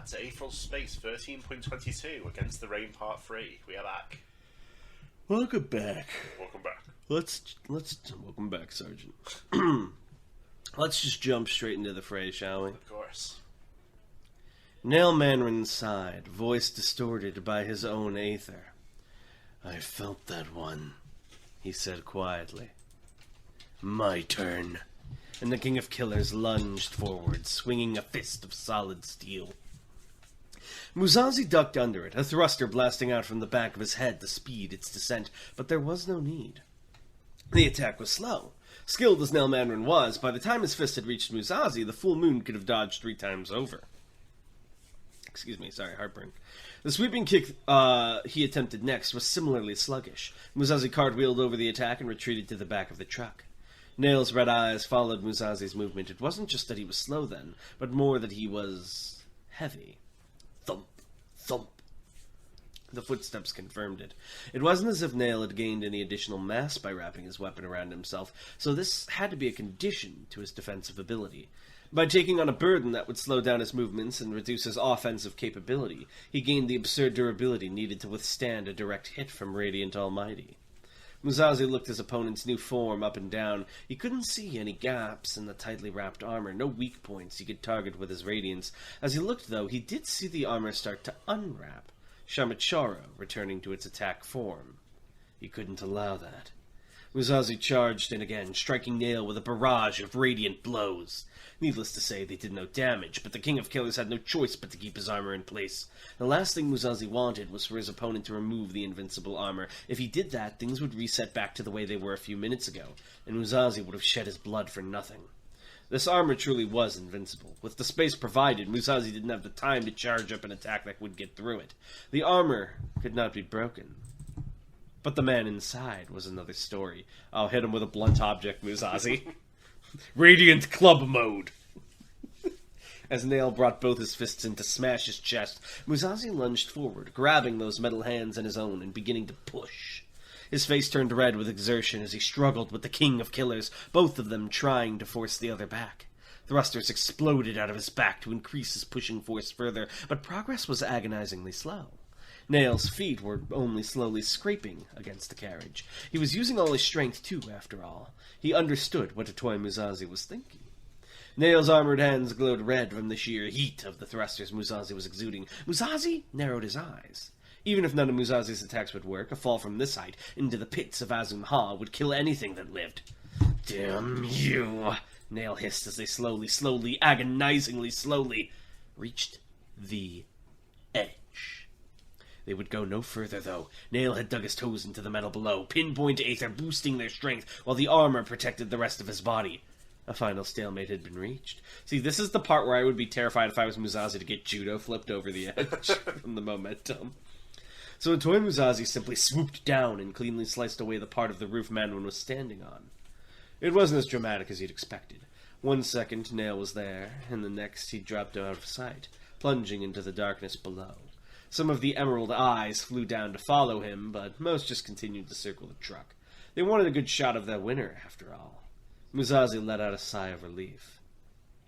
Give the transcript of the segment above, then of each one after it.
to Aetheral Space 13.22 Against the Rain Part 3. We are back. Welcome back. Welcome back. Let's welcome back, Sergeant. Let's just jump straight into the fray, shall we? Of course. Nail Manrin sighed, voice distorted by his own aether. I felt that one, he said quietly. My turn. And the King of Killers lunged forward, swinging a fist of solid steel. Muzazi ducked under it, a thruster blasting out from the back of his head to speed its descent, but there was no need. The attack was slow. Skilled as Nail Manrin was, by the time his fist had reached Muzazi, the full moon could have dodged 3 times over. Excuse me, sorry, heartburn. The sweeping kick he attempted next was similarly sluggish. Muzazi cartwheeled over the attack and retreated to the back of the truck. Nail's red eyes followed Muzazi's movement. It wasn't just that he was slow then, but more that he was heavy. Thump, thump. The footsteps confirmed it. It wasn't as if Nail had gained any additional mass by wrapping his weapon around himself, so this had to be a condition to his defensive ability. By taking on a burden that would slow down his movements and reduce his offensive capability, he gained the absurd durability needed to withstand a direct hit from Radiant Almighty. Muzazi looked his opponent's new form up and down. He couldn't see any gaps in the tightly wrapped armor, no weak points he could target with his radiance. As he looked, though, he did see the armor start to unwrap, Shamicharo returning to its attack form. He couldn't allow that. Muzazi charged in again, striking Nail with a barrage of radiant blows. Needless to say, they did no damage, but the King of Killers had no choice but to keep his armor in place. The last thing Muzazi wanted was for his opponent to remove the invincible armor. If he did that, things would reset back to the way they were a few minutes ago, and Muzazi would have shed his blood for nothing. This armor truly was invincible. With the space provided, Muzazi didn't have the time to charge up an attack that would get through it. The armor could not be broken. But the man inside was another story. I'll hit him with a blunt object, Muzazi. Radiant Club Mode! As Nail brought both his fists in to smash his chest, Muzazi lunged forward, grabbing those metal hands in his own and beginning to push. His face turned red with exertion as he struggled with the King of Killers, both of them trying to force the other back. Thrusters exploded out of his back to increase his pushing force further, but progress was agonizingly slow. Nail's feet were only slowly scraping against the carriage. He was using all his strength, too, after all. He understood what Atoy Muzazi was thinking. Nail's armored hands glowed red from the sheer heat of the thrusters Muzazi was exuding. Muzazi narrowed his eyes. Even if none of Muzazi's attacks would work, a fall from this height into the pits of Azum-Ha would kill anything that lived. Damn you! Nail hissed as they slowly, agonizingly slowly, reached the edge. They would go no further, though. Nail had dug his toes into the metal below, pinpoint aether boosting their strength, while the armor protected the rest of his body. A final stalemate had been reached. See, this is the part where I would be terrified if I was Muzazi to get judo flipped over the edge from the momentum. So Atoy Muzazi simply swooped down and cleanly sliced away the part of the roof Manwin was standing on. It wasn't as dramatic as he'd expected. 1 second, Nail was there, and the next he dropped out of sight, plunging into the darkness below. Some of the emerald eyes flew down to follow him, but most just continued to circle the truck. They wanted a good shot of their winner, after all. Muzazi let out a sigh of relief.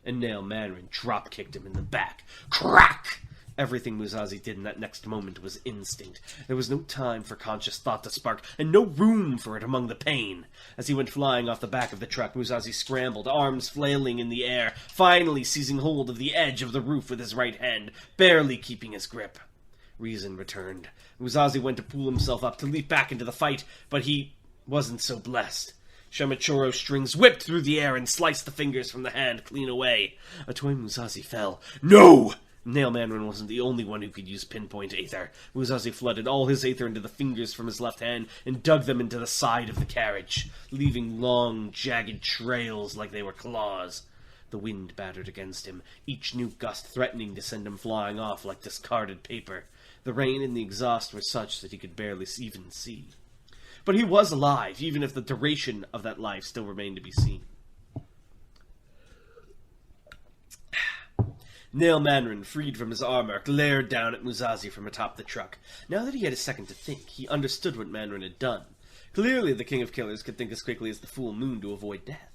And Nail Manrin drop-kicked him in the back. Crack! Everything Muzazi did in that next moment was instinct. There was no time for conscious thought to spark, and no room for it among the pain. As he went flying off the back of the truck, Muzazi scrambled, arms flailing in the air, finally seizing hold of the edge of the roof with his right hand, barely keeping his grip. Reason returned. Muzazi went to pull himself up to leap back into the fight, but he wasn't so blessed. Shamichoro strings whipped through the air and sliced the fingers from the hand clean away. Atoy Muzazi fell. No! Nail Manrin wasn't the only one who could use pinpoint aether. Muzazi flooded all his aether into the fingers from his left hand and dug them into the side of the carriage, leaving long, jagged trails like they were claws. The wind battered against him, each new gust threatening to send him flying off like discarded paper. The rain and the exhaust were such that he could barely even see. But he was alive, even if the duration of that life still remained to be seen. Nail Manrin, freed from his armor, glared down at Muzazi from atop the truck. Now that he had a second to think, he understood what Manrin had done. Clearly the King of Killers could think as quickly as the full moon to avoid death.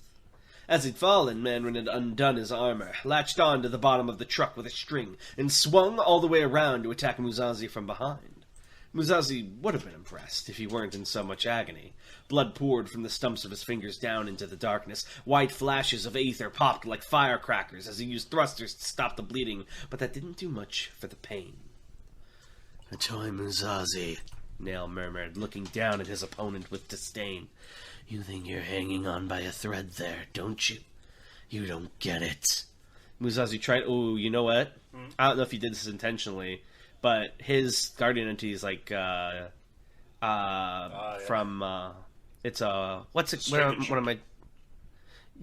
As he'd fallen, Manrin had undone his armor, latched on to the bottom of the truck with a string, and swung all the way around to attack Musashi from behind. Musashi would have been impressed if he weren't in so much agony. Blood poured from the stumps of his fingers down into the darkness. White flashes of aether popped like firecrackers as he used thrusters to stop the bleeding, but that didn't do much for the pain. "A toy Musashi," Nail murmured, looking down at his opponent with disdain. "You think you're hanging on by a thread there, don't you? You don't get it." Musashi tried... Oh, you know what? I don't know if he did this intentionally, but his guardian entity is like, from, it's what's it, what am I...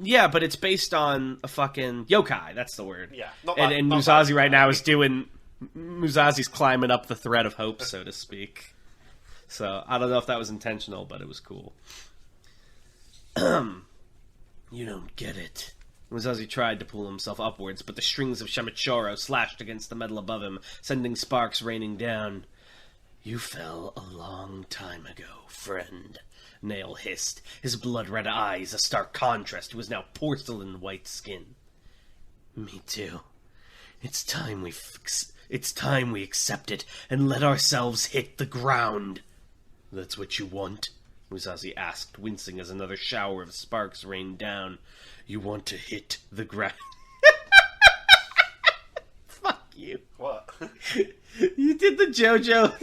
Yeah, but it's based on a fucking yokai, that's the word. Yeah. And Musashi right now is doing... Musashi's climbing up the thread of hope, so to speak. So, I don't know if that was intentional, but it was cool. "You don't get it." Musashi tried to pull himself upwards, but the strings of Shimichoro slashed against the metal above him, sending sparks raining down. "You fell a long time ago, friend," Nail hissed, his blood-red eyes a stark contrast to his now porcelain-white skin. "Me too. It's time we accept it and let ourselves hit the ground." "That's what you want?" Musashi asked, wincing as another shower of sparks rained down. "You want to hit the ground?" Fuck you. What? You did the JoJo,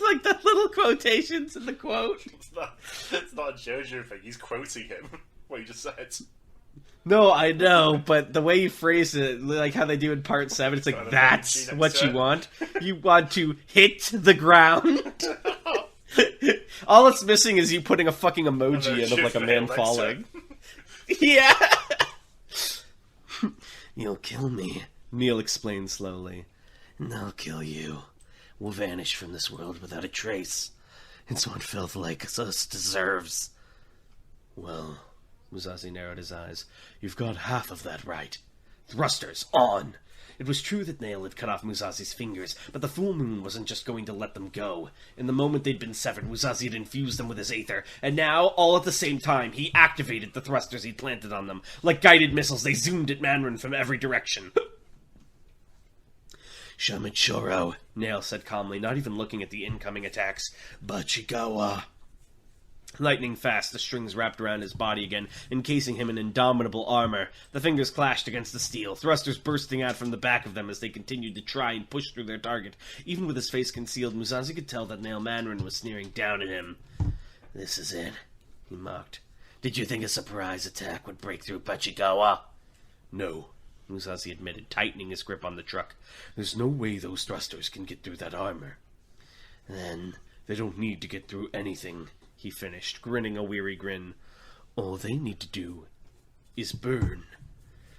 like the little quotations in the quote. It's not a JoJo thing. He's quoting him. What you just said. No, I know, but the way you phrase it, like how they do in part 7, it's like, "That's what you want? You want to hit the ground?" All it's missing is you putting a fucking emoji in of like a man falling. Yeah. "You'll kill me," Neil explained slowly. "And I'll kill you. We'll vanish from this world without a trace. It's what filth like us deserves." "Well," Musashi narrowed his eyes, "you've got half of that right. Thrusters, on!" It was true that Nail had cut off Musashi's fingers, but the full moon wasn't just going to let them go. In the moment they'd been severed, Musashi had infused them with his aether, and now, all at the same time, he activated the thrusters he'd planted on them. Like guided missiles, they zoomed at Manrin from every direction. "Shimichoro," Nail said calmly, not even looking at the incoming attacks. "Bachigawa." Lightning fast, the strings wrapped around his body again, encasing him in indomitable armor. The fingers clashed against the steel, thrusters bursting out from the back of them as they continued to try and push through their target. Even with his face concealed, Musashi could tell that Nail Manrin was sneering down at him. "This is it," he mocked. "Did you think a surprise attack would break through Bachigawa?" "No," Musashi admitted, tightening his grip on the truck. "There's no way those thrusters can get through that armor." "Then they don't need to get through anything," he finished, grinning a weary grin. "All they need to do is burn."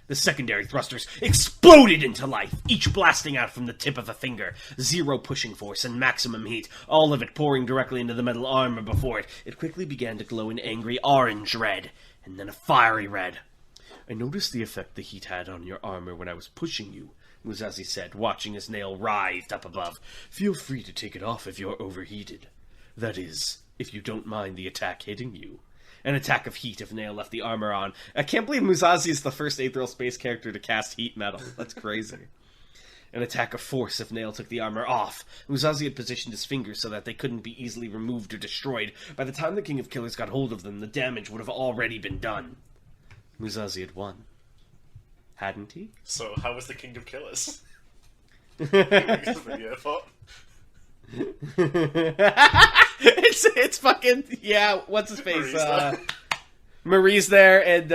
The secondary thrusters exploded into life, each blasting out from the tip of a finger. Zero pushing force and maximum heat, all of it pouring directly into the metal armor before it. It quickly began to glow an angry orange red, and then a fiery red. "I noticed the effect the heat had on your armor when I was pushing you," Musashi said, watching his Nail writhed up above. "Feel free to take it off if you're overheated. That is, if you don't mind the attack hitting you." An attack of heat if Nail left the armor on. I can't believe Musashi is the first Aetheral Space character to cast heat metal. That's crazy. An attack of force if Nail took the armor off. Musashi had positioned his fingers so that they couldn't be easily removed or destroyed. By the time the King of Killers got hold of them, the damage would have already been done. Musashi had won. Hadn't he? So, how was the King of Killers? Video thought. It's fucking, yeah, what's his face? Marie's there, and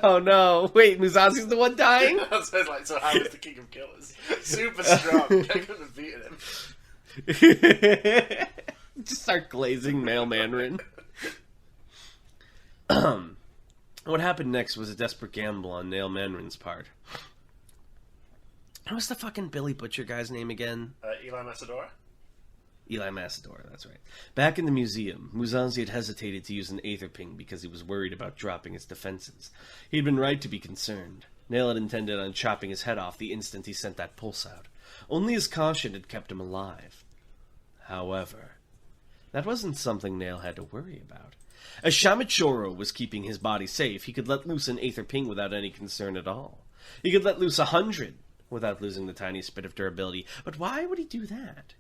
oh no, wait, Musashi's the one dying? So how was the King of Killers? Super strong. I couldn't have beaten him. Just start glazing Nail Manrin. What happened next was a desperate gamble on Nail Manrin's part. What was the fucking Billy Butcher guy's name again? Eli Masadora? Eli Masador, that's right. Back in the museum, Musashi had hesitated to use an aether ping because he was worried about dropping his defenses. He'd been right to be concerned. Nail had intended on chopping his head off the instant he sent that pulse out. Only his caution had kept him alive. However, That wasn't something Nail had to worry about. As Shamichoro was keeping his body safe, he could let loose an Aether Ping without any concern at all. He could let loose 100 without losing the tiniest bit of durability. But why would he do that?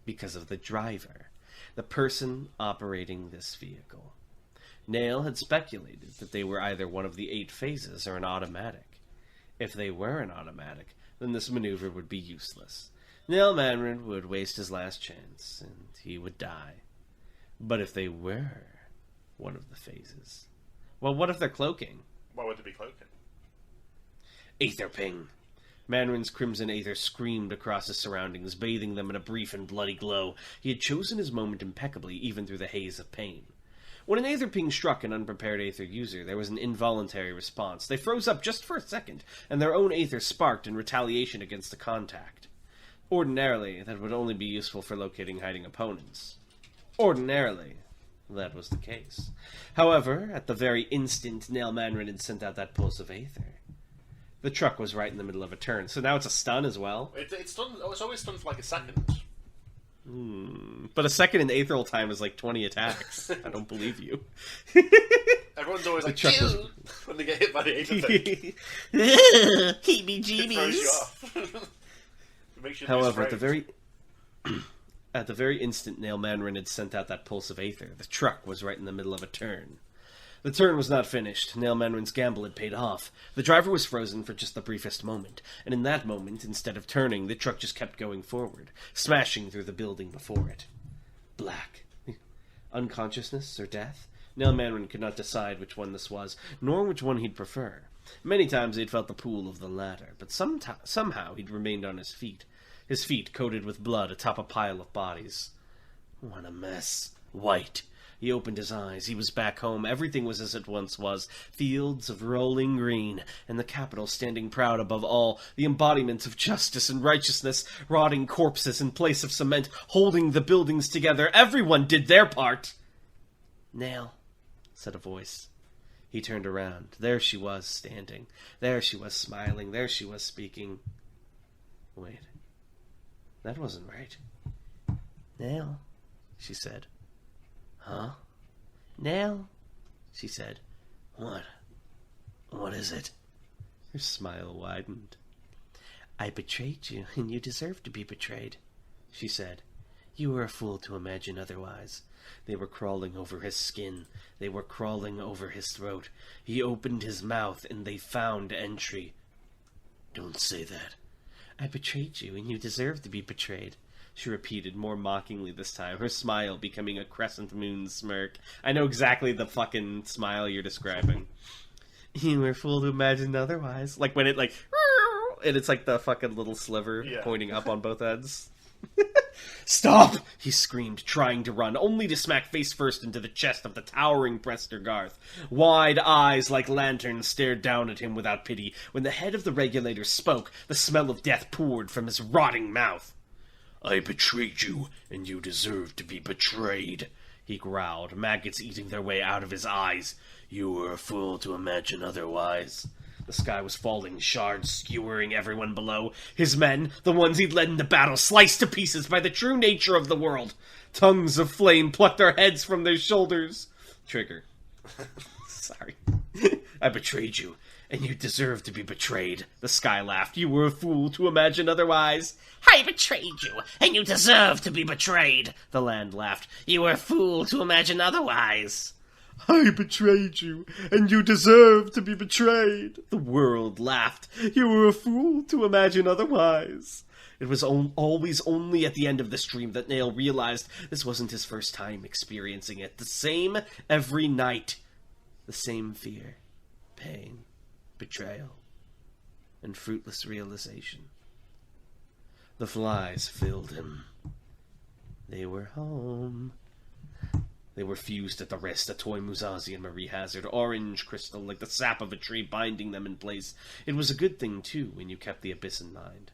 Because of the driver, the person operating this vehicle. Nail had speculated that they were either one of the 8 phases or an automatic. If they were an automatic, then this maneuver would be useless. Nail Manrin would waste his last chance, and he would die. But if they were one of the phases, well, what if they're cloaking? Why would they be cloaking? Aether Ping. Manrin's crimson aether screamed across his surroundings, bathing them in a brief and bloody glow. He had chosen his moment impeccably, even through the haze of pain. When an Aether Ping struck an unprepared Aether user, there was an involuntary response. They froze up just for a second, and their own Aether sparked in retaliation against the contact. Ordinarily, that would only be useful for locating hiding opponents. Ordinarily, that was the case. However, at the very instant Nail Manrin had sent out that pulse of Aether, the truck was right in the middle of a turn, so now it's a stun as well? It's always stunned for like a second. But a second in Aetheral time is like 20 attacks. I don't believe you. Everyone's always like, "Ew," when they get hit by the Aether Thing. Heebie-jeebies. It throws you off. It makes you However, misframed. at the very instant Nail Manrin had sent out that pulse of Aether, the truck was right in the middle of a turn. The turn was not finished. Nail Manrin's gamble had paid off. The driver was frozen for just the briefest moment, and in that moment, instead of turning, the truck just kept going forward, smashing through the building before it. Black. Unconsciousness or death? Nail Manrin could not decide which one this was, nor which one he'd prefer. Many times he'd felt the pull of the latter, but somehow he'd remained on his feet coated with blood atop a pile of bodies. What a mess. White. He opened his eyes. He was back home. Everything was as it once was. Fields of rolling green, and the capital standing proud above all, the embodiments of justice and righteousness, rotting corpses in place of cement, holding the buildings together. Everyone did their part. Nail, said a voice. He turned around. There she was, standing. There she was, smiling. There she was, speaking. Wait. That wasn't right. Nail, she said. Huh? Nail, she said. What? What is it? Her smile widened. I betrayed you, and you deserve to be betrayed, she said. You were a fool to imagine otherwise. They were crawling over his skin. They were crawling over his throat. He opened his mouth, and they found entry. Don't say that. I betrayed you, and you deserve to be betrayed, she repeated, more mockingly this time, her smile becoming a crescent moon smirk. I know exactly the fucking smile you're describing. You were a fool to imagine otherwise. Like when it like... And it's like the fucking little sliver pointing up on both ends. Stop! He screamed, trying to run, only to smack face first into the chest of the towering Prester Garth. Wide eyes like lanterns stared down at him without pity. When the head of the regulator spoke, the smell of death poured from his rotting mouth. I betrayed you, and you deserve to be betrayed, he growled, maggots eating their way out of his eyes. You were a fool to imagine otherwise. The sky was falling, shards skewering everyone below. His men, the ones he'd led into battle, sliced to pieces by the true nature of the world. Tongues of flame plucked their heads from their shoulders. Trigger. Sorry. I betrayed you, and you deserve to be betrayed. The sky laughed. You were a fool to imagine otherwise. I betrayed you, and you deserve to be betrayed. The land laughed. You were a fool to imagine otherwise. I betrayed you, and you deserve to be betrayed. The world laughed. You were a fool to imagine otherwise. It was always only at the end of this dream that Nail realized this wasn't his first time experiencing it. The same every night. The same fear, pain, betrayal, and fruitless realization. The flies filled him. They were home. They were fused at the wrist, a toy Musashi and Marie Hazard, orange crystal like the sap of a tree binding them in place. It was a good thing, too, when you kept the abyss in mind.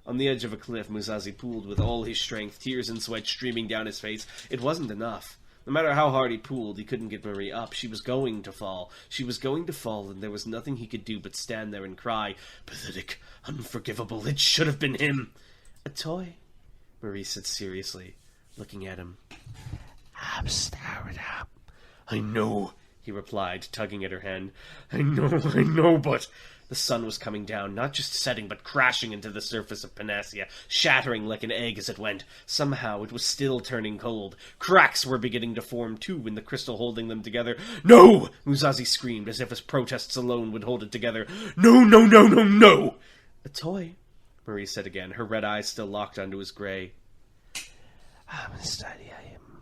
On the edge of a cliff, Musashi pulled with all his strength, tears and sweat streaming down his face. It wasn't enough. No matter how hard he pulled, he couldn't get Marie up. She was going to fall. She was going to fall, and there was nothing he could do but stand there and cry, pathetic, unforgivable, it should have been him. A toy, Marie said seriously. looking at him. I'm stirred up. I know, he replied, tugging at her hand. I know, but... The sun was coming down, not just setting, but crashing into the surface of Panacea, shattering like an egg as it went. Somehow it was still turning cold. Cracks were beginning to form, too, in the crystal holding them together. No! Musashi screamed, as if his protests alone would hold it together. No! A toy, Marie said again, her red eyes still locked onto his grey. I'm studying him.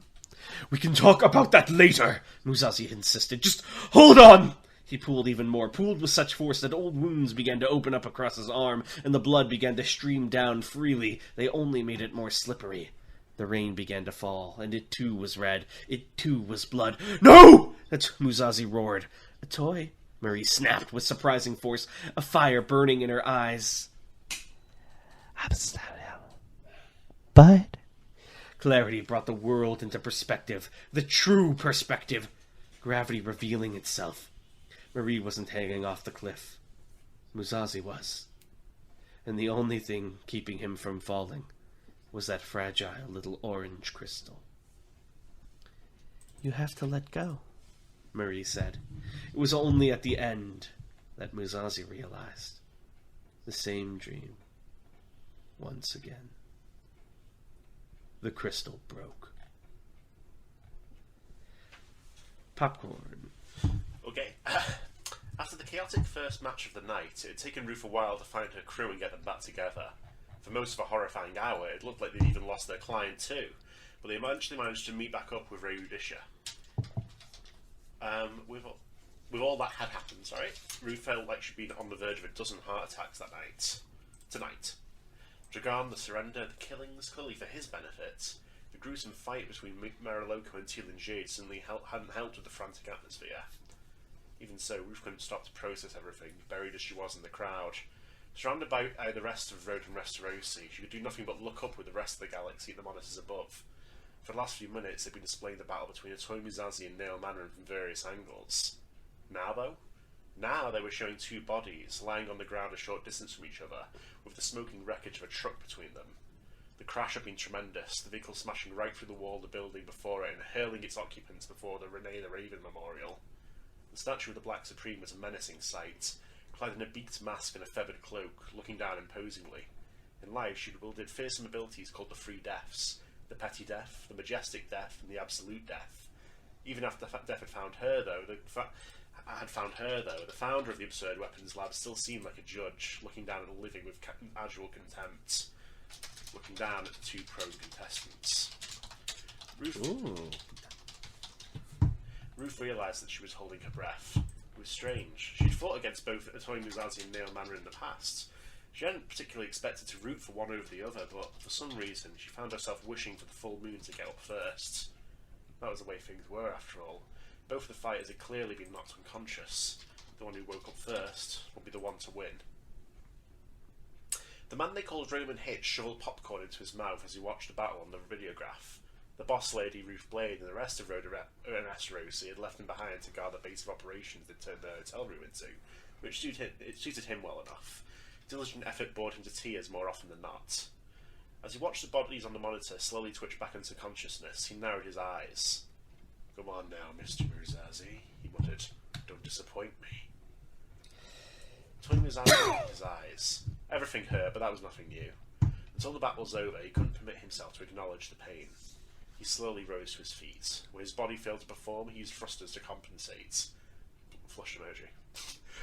We can talk about that later, Musashi insisted. Just hold on! He pulled even more, pulled with such force that old wounds began to open up across his arm, and the blood began to stream down freely. They only made it more slippery. The rain began to fall, and it too was red. It too was blood. No! Musashi roared. A toy, Marie snapped with surprising force, a fire burning in her eyes. I'm sorry. But... Clarity brought the world into perspective, the true perspective, gravity revealing itself. Marie wasn't hanging off the cliff. Musashi was. And the only thing keeping him from falling was that fragile little orange crystal. You have to let go, Marie said. It was only at the end that Musashi realized. The same dream. Once again. The crystal broke. Popcorn. Okay. After the chaotic first match of the night, it had taken Ruth a while to find her crew and get them back together. For most of a horrifying hour, it looked like they'd even lost their client too, but they eventually managed to meet back up with Rudisha. With all that had happened, Ruth felt like she'd been on the verge of a dozen heart attacks that night. Tonight. Dragan, the surrender, the killings, clearly for his benefit. The gruesome fight between Mariloko and Teal and Jade suddenly hadn't helped with the frantic atmosphere. Even so, Ruth couldn't stop to process everything, buried as she was in the crowd. Surrounded by the rest of Road and Restarosi, she could do nothing but look up with the rest of the galaxy and the monitors above. For the last few minutes, they'd been displaying the battle between Atoy Musashi and Nail Mandarin from various angles. Now, though? Now they were showing two bodies, lying on the ground a short distance from each other, with the smoking wreckage of a truck between them. The crash had been tremendous, the vehicle smashing right through the wall of the building before it and hurling its occupants before the Renee the Raven Memorial. The statue of the Black Supreme was a menacing sight, clad in a beaked mask and a feathered cloak, looking down imposingly. In life, she wielded fearsome abilities called the Three Deaths: the Petty Death, the Majestic Death, and the Absolute Death. Even after Death had found her, though, the founder of the Absurd Weapons Lab still seemed like a judge, looking down at the living with casual contempt, looking down at the two pro contestants. Ruth realised that she was holding her breath. It was strange. She'd fought against both Atoy Musashi and Nail Mandarin in the past. She hadn't particularly expected to root for one over the other, but for some reason she found herself wishing for the full moon to get up first. That was the way things were, after all. Both of the fighters had clearly been knocked unconscious. The one who woke up first would be the one to win. The man they called Roman Hitch shoveled popcorn into his mouth as he watched the battle on the videograph. The boss lady, Ruth Blade, and the rest of Rhoda and Esterosi had left him behind to guard the base of operations they'd turned their hotel room into, which suited him well enough. Diligent effort bored him to tears more often than not. As he watched the bodies on the monitor slowly twitch back into consciousness, he narrowed his eyes. "Come on now, Mr. Musashi," he muttered. "Don't disappoint me." Toy Musashi opened his eyes. Everything hurt, but that was nothing new. Until the battle was over, he couldn't permit himself to acknowledge the pain. He slowly rose to his feet. When his body failed to perform, he used thrusters to compensate. Flush emoji.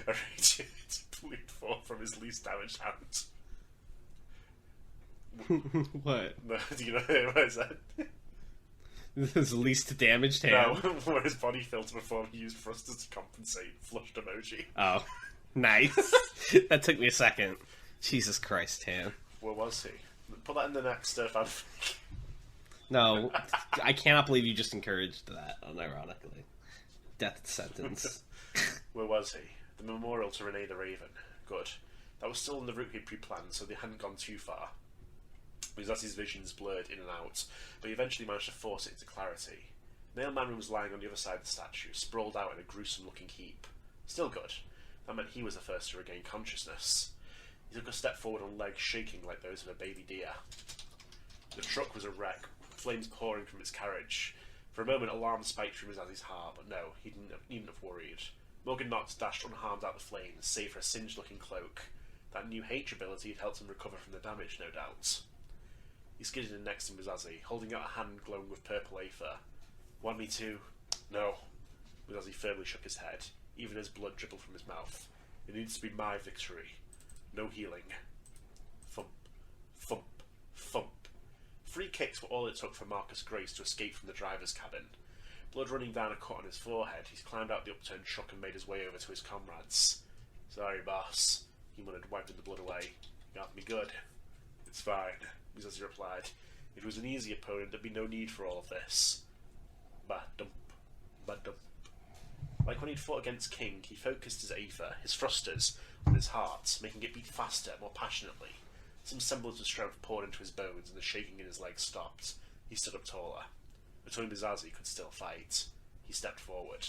A radiant bleed forth from his least damaged hand. What? No, do you know what I said? His least damaged hand? No, where his body failed to perform, he used thrusters to compensate. Flushed emoji. Oh, nice. That took me a second. Jesus Christ, Tan. Where was he? Put that in the next fanfic. No, I cannot believe you just encouraged that, unironically. Death sentence. Where was he? The memorial to Renee the Raven. Good. That was still on the route he'd pre-planned, so they hadn't gone too far. Musashi's visions blurred in and out, but he eventually managed to force it into clarity. Nail Mandarin was lying on the other side of the statue, sprawled out in a gruesome-looking heap. Still good. That meant he was the first to regain consciousness. He took a step forward on legs shaking like those of a baby deer. The truck was a wreck, flames pouring from its carriage. For a moment, alarm spiked through Musazi's heart, but no, he needn't have worried. Morgan Knox dashed unharmed out the flames, save for a singed-looking cloak. That new H ability had helped him recover from the damage, no doubt. He skidded in next to Musazi, holding out a hand glowing with purple aether. Want me to? No. Musazi firmly shook his head, even as blood dribbled from his mouth. It needs to be my victory. No healing. Thump. Thump. Thump. 3 kicks were all it took for Marcus Grace to escape from the driver's cabin. Blood running down a cut on his forehead, he climbed out the upturned truck and made his way over to his comrades. Sorry, boss, he muttered, wiping the blood away. You got me good. It's fine, Musazi replied. If it was an easy opponent, there'd be no need for all of this. Ba-dump. Ba-dump. Like when he'd fought against King, he focused his aether, his thrusters, on his heart, making it beat faster, more passionately. Some semblance of strength poured into his bones, and the shaking in his legs stopped. He stood up taller. But Musazi could still fight. He stepped forward.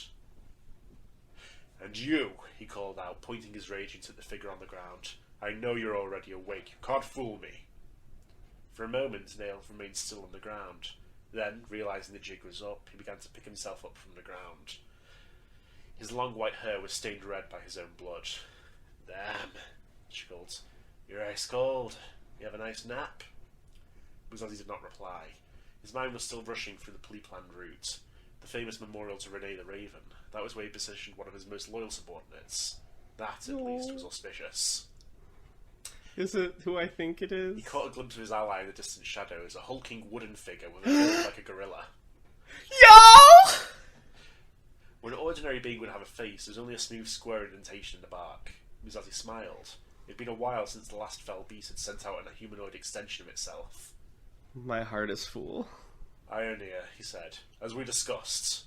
And you, he called out, pointing his rage into the figure on the ground. I know you're already awake. You can't fool me. For a moment, Nail remained still on the ground. Then, realizing the jig was up, he began to pick himself up from the ground. His long white hair was stained red by his own blood. Damn, she called. You're ice cold. You have a nice nap? Musazi did not reply. His mind was still rushing through the pre-planned route. The famous memorial to Renee the Raven. That was where he positioned one of his most loyal subordinates. That, at least, was auspicious. Is it who I think it is? He caught a glimpse of his ally in the distant shadows, a hulking wooden figure with a build like a gorilla. Yo! Where an ordinary being would have a face, there was only a smooth square indentation in the bark. Musazi smiled. It had been a while since the last fell beast had sent out a humanoid extension of itself. My heart is full. Ionia, he said, as we discussed.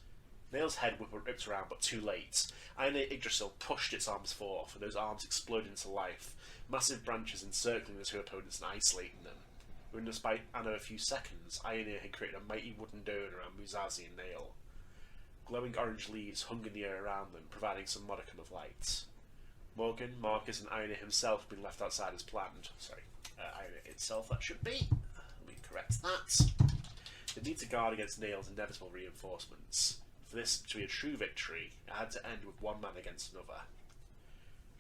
Nail's head whipped around, but too late. Ionia Yggdrasil pushed its arms forth, and those arms exploded into life, massive branches encircling the two opponents and isolating them. Within the span of a few seconds, Ionia had created a mighty wooden dome around Musazi and Nail. Glowing orange leaves hung in the air around them, providing some modicum of light. Morgan, Marcus, and Ionia himself had been left outside as planned. Ionia itself, that should be. Let me correct that. They need to guard against Nail's inevitable reinforcements. For this to be a true victory, it had to end with one man against another.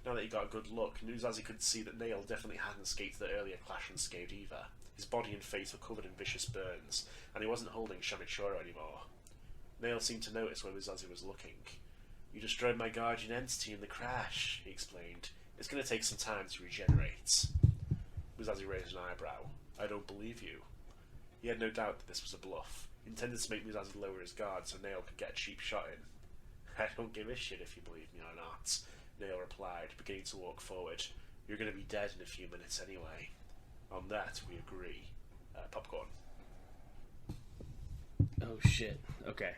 Now that he got a good look, Musazi could see that Nail definitely hadn't escaped the earlier clash unscathed either. His body and face were covered in vicious burns, and he wasn't holding Shamichura anymore. Nail seemed to notice where Musazi was looking. You destroyed my guardian entity in the crash, he explained. It's going to take some time to regenerate. Musazi raised an eyebrow. I don't believe you. He had no doubt that this was a bluff, intended to make Musazi lower his guard so Nail could get a cheap shot in. I don't give a shit if you believe me or not, Nail replied, beginning to walk forward. You're going to be dead in a few minutes anyway. On that, we agree. Popcorn. Oh shit. Okay.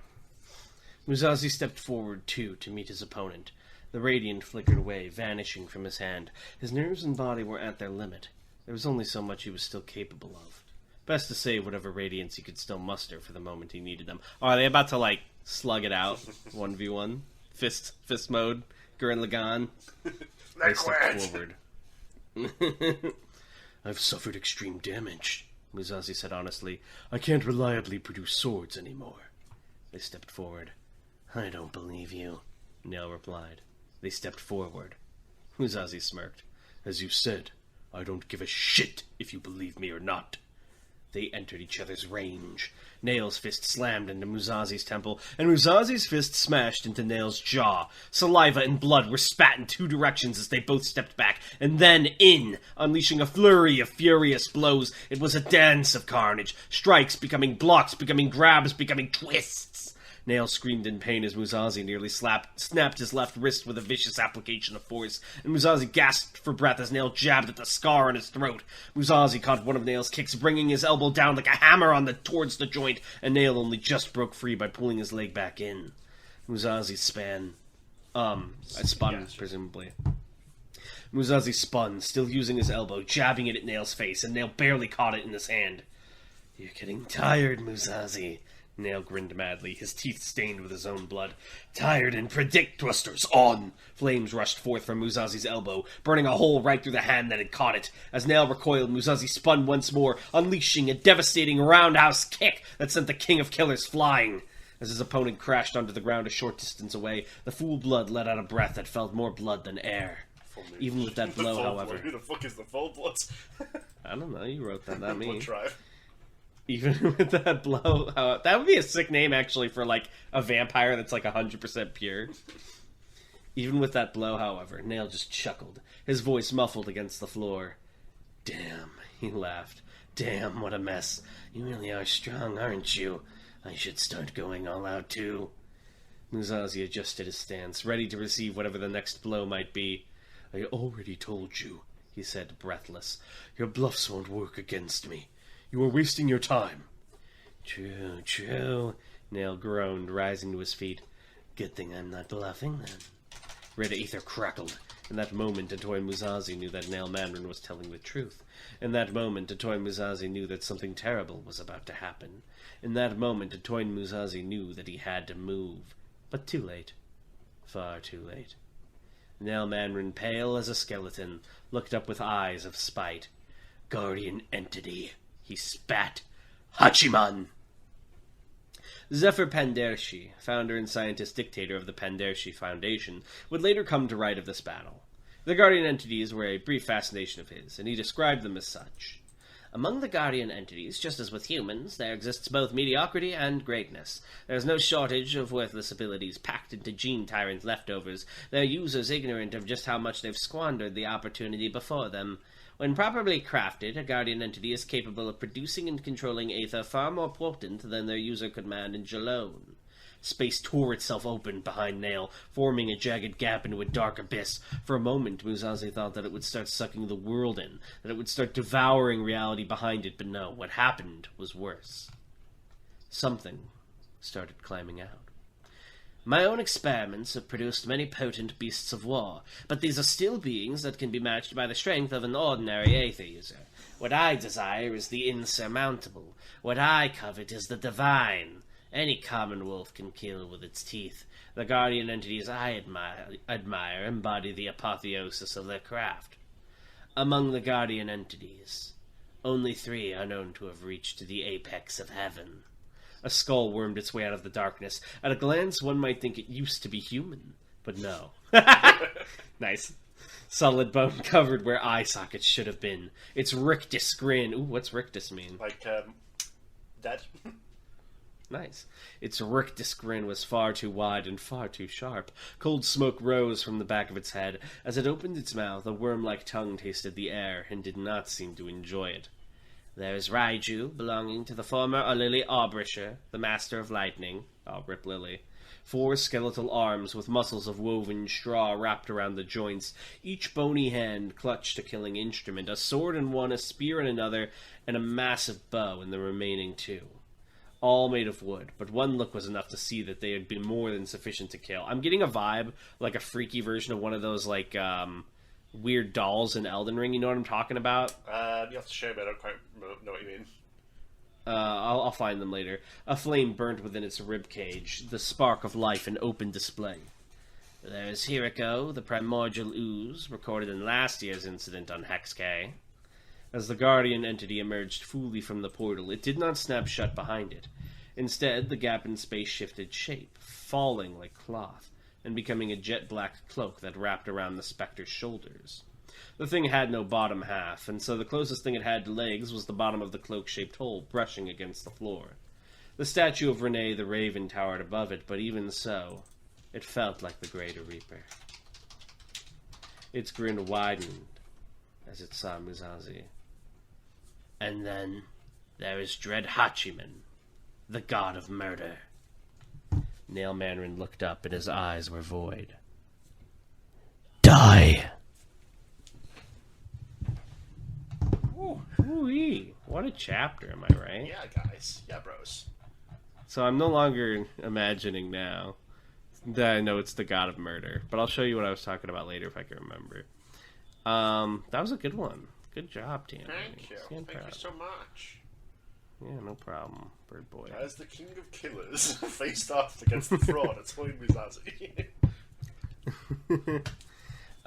Musazi stepped forward, too, to meet his opponent. The radiant flickered away, vanishing from his hand. His nerves and body were at their limit. There was only so much he was still capable of. Best to save whatever radiance he could still muster for the moment he needed them. Oh, are they about to, slug it out? 1v1? Fist mode? Gurren Lagann? They stepped forward. I've suffered extreme damage, Musazi said honestly. I can't reliably produce swords anymore. They stepped forward. I don't believe you, Nail replied. They stepped forward. Musazi smirked. As you said, I don't give a shit if you believe me or not. They entered each other's range. Nail's fist slammed into Musazi's temple, and Musazi's fist smashed into Nail's jaw. Saliva and blood were spat in two directions as they both stepped back, and then in, unleashing a flurry of furious blows. It was a dance of carnage, strikes becoming blocks, becoming grabs, becoming twists. Nail screamed in pain as Musazi nearly snapped his left wrist with a vicious application of force, and Musazi gasped for breath as Nail jabbed at the scar on his throat. Musazi caught one of Nail's kicks, bringing his elbow down like a hammer towards the joint, and Nail only just broke free by pulling his leg back in. Musazi spun, presumably. Musazi spun, still using his elbow, jabbing it at Nail's face, and Nail barely caught it in his hand. You're getting tired, Musazi, Nail grinned madly, his teeth stained with his own blood. Tired and predict thrusters, on! Flames rushed forth from Muzazi's elbow, burning a hole right through the hand that had caught it. As Nail recoiled, Muzazi spun once more, unleashing a devastating roundhouse kick that sent the king of killers flying. As his opponent crashed onto the ground a short distance away, the Full Blood let out a breath that felt more blood than air. Even with that blow, however... Who the fuck is the Full Bloods? I don't know, you wrote that, not me. Blood Tribe. Even with that blow, that would be a sick name, actually, for, like, a vampire that's, like, 100% pure. Even with that blow, however, Nail just chuckled, his voice muffled against the floor. Damn, he laughed. Damn, what a mess. You really are strong, aren't you? I should start going all out, too. Muzazi adjusted his stance, ready to receive whatever the next blow might be. I already told you, he said, breathless. Your bluffs won't work against me. You are wasting your time. True, true, Nail groaned, rising to his feet. Good thing I'm not bluffing, then. Red Aether crackled. In that moment, Atoy Muzazi knew that Nail Mandarin was telling the truth. In that moment, Atoy Muzazi knew that something terrible was about to happen. In that moment, Atoy Muzazi knew that he had to move. But too late. Far too late. Nail Mandarin, pale as a skeleton, looked up with eyes of spite. Guardian entity, he spat. Hachiman! Zephyr Pandershi, founder and scientist dictator of the Pandershi Foundation, would later come to write of this battle. The Guardian entities were a brief fascination of his, and he described them as such. Among the Guardian entities, just as with humans, there exists both mediocrity and greatness. There is no shortage of worthless abilities packed into Gene Tyrant leftovers, their users ignorant of just how much they've squandered the opportunity before them. When properly crafted, a Guardian entity is capable of producing and controlling Aether far more potent than their user could manage alone. Space tore itself open behind Nail, forming a jagged gap into a dark abyss. For a moment, Muzazi thought that it would start sucking the world in, that it would start devouring reality behind it, but no, what happened was worse. Something started climbing out. My own experiments have produced many potent beasts of war, but these are still beings that can be matched by the strength of an ordinary Aether user. What I desire is the insurmountable. What I covet is the divine. Any common wolf can kill with its teeth. The Guardian entities I admire embody the apotheosis of their craft. Among the Guardian entities, only 3 are known to have reached the apex of heaven. A skull wormed its way out of the darkness. At a glance, one might think it used to be human, but no. Nice. Solid bone covered where eye sockets should have been. Its rictus grin. Ooh, what's rictus mean? Like, dead? Nice. Its rictus grin was far too wide and far too sharp. Cold smoke rose from the back of its head. As it opened its mouth, a worm-like tongue tasted the air and did not seem to enjoy it. There is Raiju, belonging to the former Alili Arbrisher, the Master of Lightning. Oh, rip Lily. 4 skeletal arms with muscles of woven straw wrapped around the joints, each bony hand clutched a killing instrument, a sword in one, a spear in another, and a massive bow in the remaining 2. All made of wood, but one look was enough to see that they had been more than sufficient to kill. I'm getting a vibe, like a freaky version of one of those, like, weird dolls in Elden Ring, you know what I'm talking about? You have to show me, I don't quite know what you mean. I'll find them later. A flame burnt within its ribcage, the spark of life in open display. There's Hiriko, the primordial ooze, recorded in last year's incident on Hex K. As the Guardian entity emerged fully from the portal, it did not snap shut behind it. Instead, the gap in space shifted shape, falling like cloth, and becoming a jet-black cloak that wrapped around the specter's shoulders. The thing had no bottom half, and so the closest thing it had to legs was the bottom of the cloak-shaped hole brushing against the floor. The statue of Renee the Raven towered above it, but even so, it felt like the Greater Reaper. Its grin widened as it saw Muzazi. And then there is Dread Hachiman, the god of murder. Nail Mandarin looked up and his eyes were void. Die! Ooh-wee. What a chapter, am I right? Yeah, guys. Yeah, bros. So I'm no longer imagining now that I know it's the god of murder, but I'll show you what I was talking about later if I can remember. That was a good one. Good job, Tim. Thank you. Thank you so much. Yeah, no problem, Bird Boy. As the king of killers faced off against the fraud at Toy Musashi.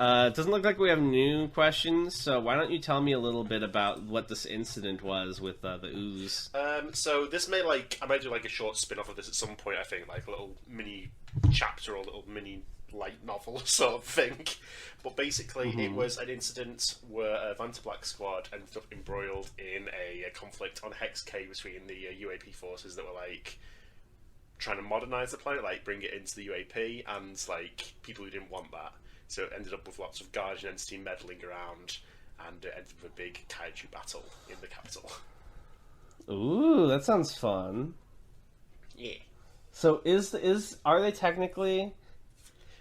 It doesn't look like we have new questions, so why don't you tell me a little bit about what this incident was with the ooze? So this may I might do like a short spin-off of this at some point, I think, like a little mini chapter or a little mini light novel sort of thing. But basically it was an incident where a Vanta Black squad ended up embroiled in a conflict on Hex K between the UAP forces that were like trying to modernise the planet, like bring it into the UAP, and like people who didn't want that. So it ended up with lots of Guardian Entity meddling around, and it ended with a big kaiju battle in the capital. Ooh, that sounds fun. Yeah. So are they technically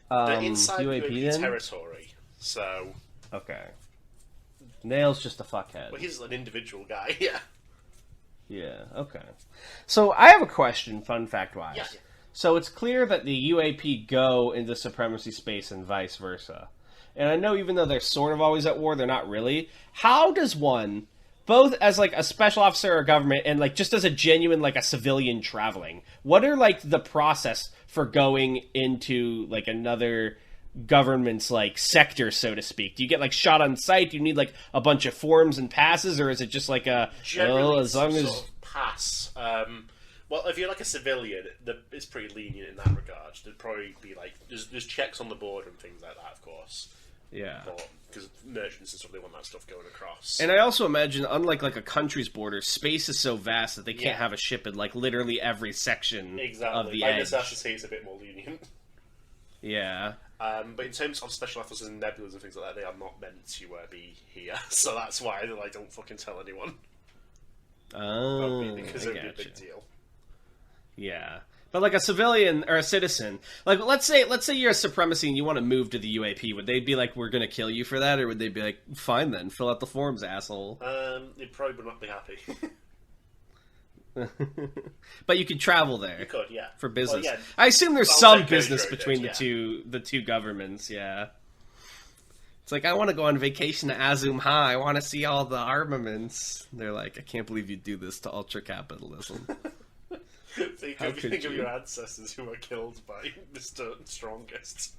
They're inside UAP then? territory, so... Okay. Nail's just a fuckhead. Well, he's an individual guy, yeah. Yeah, okay. So I have a question, fun fact-wise. Yeah. So it's clear that the UAP go into supremacy space and vice versa. And I know even though they're sort of always at war, they're not really. How does one, both as like a special officer or government and like just as a genuine like a civilian traveling, what are like the process for going into like another government's like sector, so to speak? Do you get like shot on sight? Do you need like a bunch of forms and passes, or is it just like a Generally, as long as sort of pass. Well, if you're like a civilian, it's pretty lenient in that regard. There'd probably be like there's checks on the border and things like that, of course. yeah. Because merchants and stuff, they want that stuff going across. And I also imagine, unlike like a country's border, space is so vast that they can't Yeah. have a ship in like literally every section Exactly. of the By edge. necessity, it's a bit more lenient. Yeah. But in terms of special officers and nebulas and things like that, they are not meant to be here. So that's why they're like, don't fucking tell anyone. Oh, Because I it would be a gotcha. big deal. Yeah. But like a civilian or a citizen, like let's say you're a supremacy and you want to move to the UAP, would they be like, we're gonna kill you for that, or would they be like, fine then, fill out the forms, asshole? They probably would not be happy. But you could travel there You could, yeah. for business. Well, yeah. I assume there's I'll some take business Pedro between did, the two governments. Yeah. It's like, I want to go on vacation to Azum Ha. I want to see all the armaments. They're like, I can't believe you do this to ultra capitalism. Think How of could you? your ancestors who were killed by Mr. Strongest.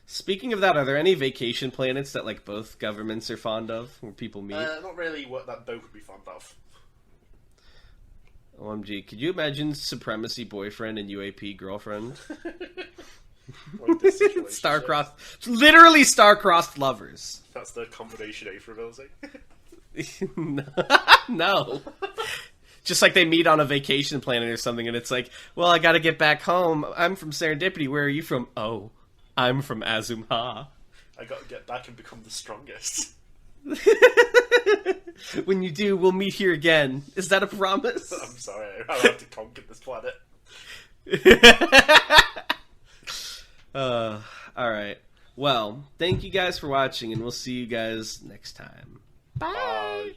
Speaking of that, are there any vacation planets that like both governments are fond of, where people meet? Not really what that both would be fond of. OMG, could you imagine supremacy boyfriend and UAP girlfriend? Like this situation. Star-crossed, literally star-crossed lovers. That's the combination A for ability. No. Just like they meet on a vacation planet or something, and it's like, well, I gotta get back home. I'm from Serendipity. Where are you from? Oh, I'm from Azum Ha. I gotta get back and become the strongest. When you do, we'll meet here again. Is that a promise? I'm sorry, I'll have to conquer this planet. Alright. Well, thank you guys for watching, and we'll see you guys next time. Bye! Bye.